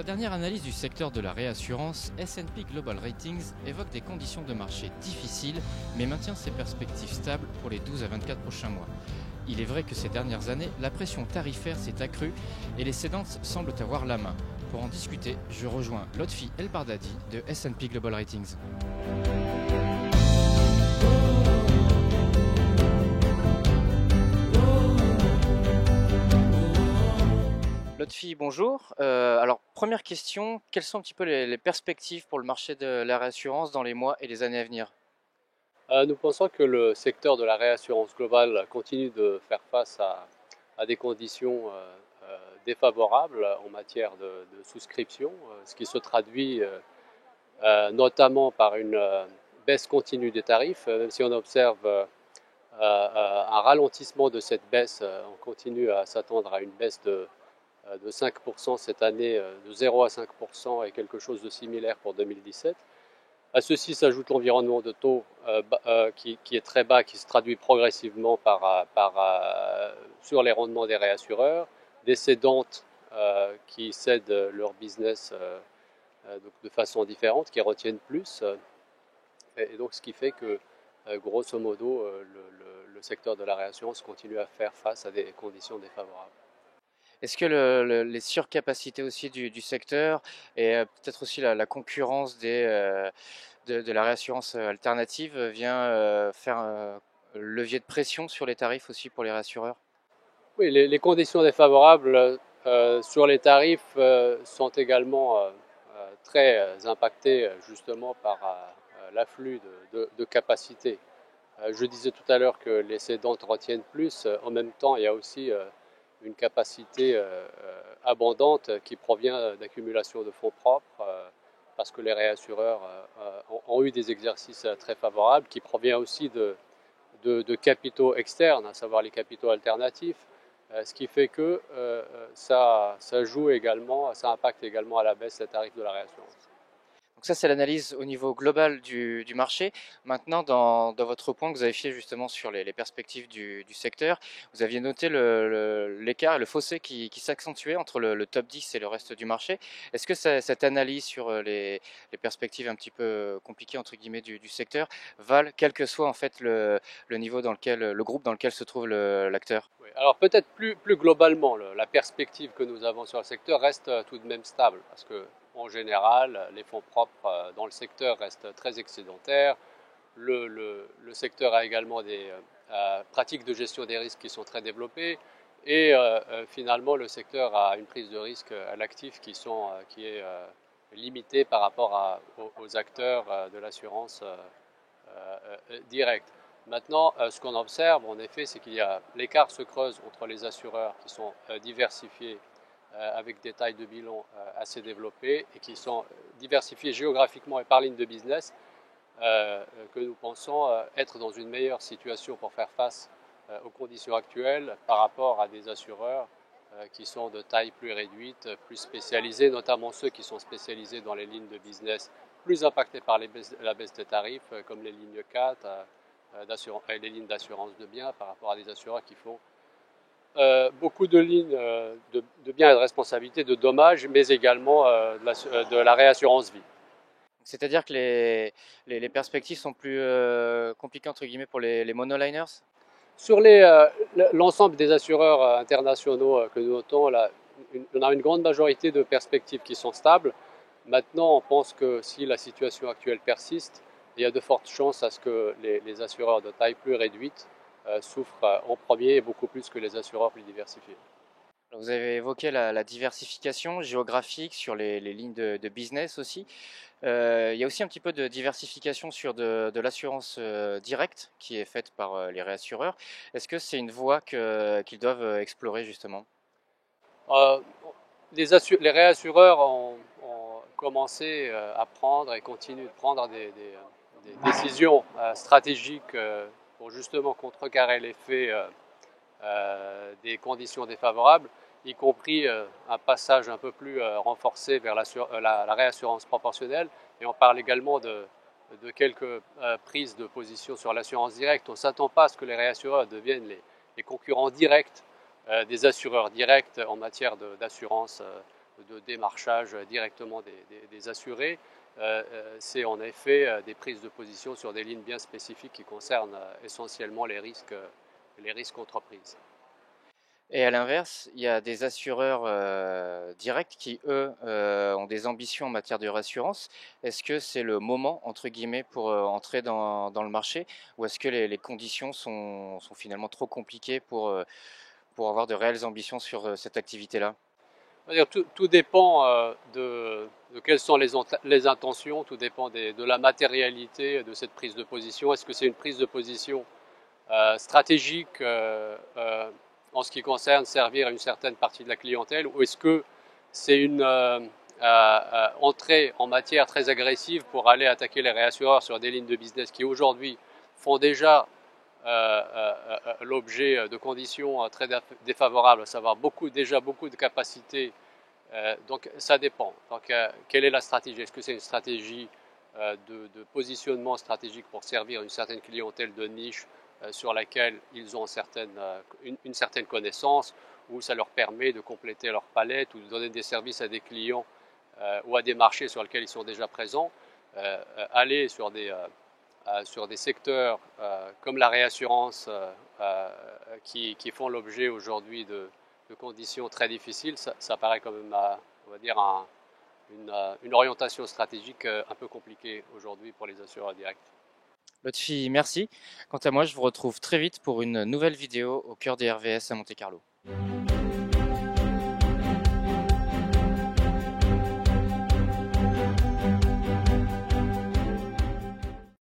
dernière analyse du secteur de la réassurance, S&P Global Ratings évoque des conditions de marché difficiles, mais maintient ses perspectives stables pour les 12 à 24 prochains mois. Il est vrai que ces dernières années, la pression tarifaire s'est accrue et les cédantes semblent avoir la main. Pour en discuter, je rejoins Lotfi El-Bardadi de S&P Global Ratings. Lotfi, bonjour. Alors, première question, quelles sont un petit peu les perspectives pour le marché de la réassurance dans les mois et les années à venir? Nous pensons que le secteur de la réassurance globale continue de faire face à des conditions défavorables en matière de souscription, ce qui se traduit notamment par une baisse continue des tarifs, même si on observe un ralentissement de cette baisse, on continue à s'attendre à une baisse de 5% cette année, de 0 à 5% et quelque chose de similaire pour 2017. À ceci s'ajoute l'environnement de taux qui est très bas, qui se traduit progressivement sur les rendements des réassureurs, des cédantes qui cèdent leur business donc de façon différente, qui retiennent plus. Et donc ce qui fait que, grosso modo, le secteur de la réassurance continue à faire face à des conditions défavorables. Est-ce que les surcapacités aussi du secteur et peut-être aussi la concurrence de la réassurance alternative vient faire levier de pression sur les tarifs aussi pour les réassureurs? Oui, les conditions défavorables sur les tarifs sont également très impactées justement par l'afflux de capacités. Je disais tout à l'heure que les cédantes retiennent plus. En même temps, il y a aussi une capacité abondante qui provient d'accumulation de fonds propres parce que les réassureurs ont eu des exercices très favorables qui provient aussi de capitaux externes, à savoir les capitaux alternatifs, ce qui fait que ça joue également, ça impacte également à la baisse des tarifs de la réassurance. Donc ça, c'est l'analyse au niveau global du marché. Maintenant, dans votre point que vous avez fait justement sur les perspectives du secteur, vous aviez noté l'écart et le fossé qui s'accentuait entre le top 10 et le reste du marché. Est-ce que cette analyse sur les perspectives un petit peu compliquées entre guillemets du secteur valent quel que soit en fait le niveau dans lequel, le groupe dans lequel se trouve l'acteur? Oui, alors peut-être plus globalement, la perspective que nous avons sur le secteur reste tout de même stable, parce que en général, les fonds propres dans le secteur restent très excédentaires. Le secteur a également des pratiques de gestion des risques qui sont très développées, et finalement, le secteur a une prise de risque à l'actif qui est limitée par rapport aux acteurs de l'assurance directe. Maintenant, ce qu'on observe, en effet, c'est qu'il y a l'écart se creuse entre les assureurs qui sont diversifiés avec des tailles de bilan assez développées et qui sont diversifiés géographiquement et par ligne de business, que nous pensons être dans une meilleure situation pour faire face aux conditions actuelles par rapport à des assureurs qui sont de taille plus réduite, plus spécialisés, notamment ceux qui sont spécialisés dans les lignes de business plus impactées par la baisse des tarifs, comme les lignes 4 et les lignes d'assurance de biens par rapport à des assureurs qui font beaucoup de lignes de biens et de responsabilité, de dommages, mais également de la réassurance vie. C'est-à-dire que les perspectives sont plus compliquées entre guillemets pour les monoliners? Sur l'ensemble des assureurs internationaux que nous notons, on a une grande majorité de perspectives qui sont stables. Maintenant, on pense que si la situation actuelle persiste, il y a de fortes chances à ce que les assureurs de taille plus réduite souffrent en premier et beaucoup plus que les assureurs plus diversifiés. Vous avez évoqué la diversification géographique sur les lignes de business aussi. Il y a aussi un petit peu de diversification sur de l'assurance directe qui est faite par les réassureurs. Est-ce que c'est une voie qu'ils doivent explorer justement? Euh, les réassureurs ont commencé à prendre et continuent de prendre des décisions stratégiques pour justement contrecarrer l'effet des conditions défavorables, y compris un passage un peu plus renforcé vers la réassurance proportionnelle. Et on parle également de quelques prises de position sur l'assurance directe. On ne s'attend pas à ce que les réassureurs deviennent les concurrents directs des assureurs directs en matière d'assurance de démarchage directement des assurés, c'est en effet des prises de position sur des lignes bien spécifiques qui concernent essentiellement les risques entreprises. Et à l'inverse, il y a des assureurs directs qui, eux, ont des ambitions en matière de réassurance. Est-ce que c'est le moment, entre guillemets, pour entrer dans le marché, ou est-ce que les conditions sont finalement trop compliquées pour avoir de réelles ambitions sur cette activité-là? Tout dépend de quelles sont les intentions, tout dépend de la matérialité de cette prise de position. Est-ce que c'est une prise de position stratégique en ce qui concerne servir une certaine partie de la clientèle, ou est-ce que c'est une entrée en matière très agressive pour aller attaquer les réassureurs sur des lignes de business qui aujourd'hui font déjà l'objet de conditions très défavorables, à savoir déjà beaucoup de capacités. Donc ça dépend. Donc, quelle est la stratégie? Est-ce que c'est une stratégie de positionnement stratégique pour servir une certaine clientèle de niche sur laquelle ils ont une certaine connaissance, ou ça leur permet de compléter leur palette ou de donner des services à des clients ou à des marchés sur lesquels ils sont déjà présents? Aller sur des secteurs comme la réassurance qui font l'objet aujourd'hui de conditions très difficiles, ça paraît quand même, on va dire, une orientation stratégique un peu compliquée aujourd'hui pour les assureurs directs. Lotfi, merci. Quant à moi, je vous retrouve très vite pour une nouvelle vidéo au cœur des RVS à Monte-Carlo.